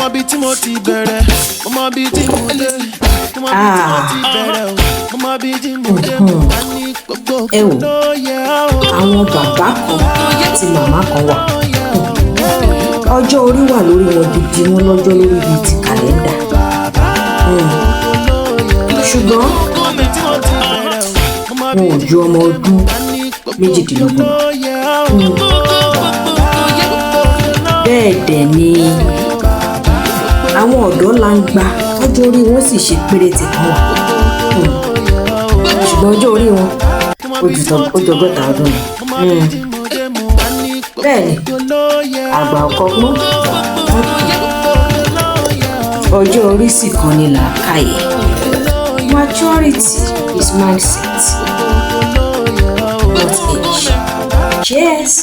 mọ bí tí mo ti bẹ̀rẹ̀, mo mọ bí tí mo dé, mo mọ bí tí mo ti bẹ̀rẹ̀ o, mo mọ bí tí mo dé, mo wá ní gbogbo kò lóye o. Àwọn bàbá kan àti màmá kan wà. Ọjọ́ orí wà lórí wọn gidi, wọn lọ́jọ́ lórí bíi ti kàlẹ́ndà. Ṣùgbọ́n wọn ò ju ọmọ ọdún méjìdínlógún. Bẹ́ẹ̀ dẹ̀ ni àwọn ọ̀dọ́ langba ọjọ́ orí wọn sì ṣe péréte kan wà. Ṣùgbọ́n ọjọ́ orí wọn ó ju ọgọ́ta ọdún ni. Bẹ́ẹ̀ ni àgbà ọkọ gbọ́n, ọjọ́ orí sì kan ní làákàyè. Maturity is mindset, not age. Cheers.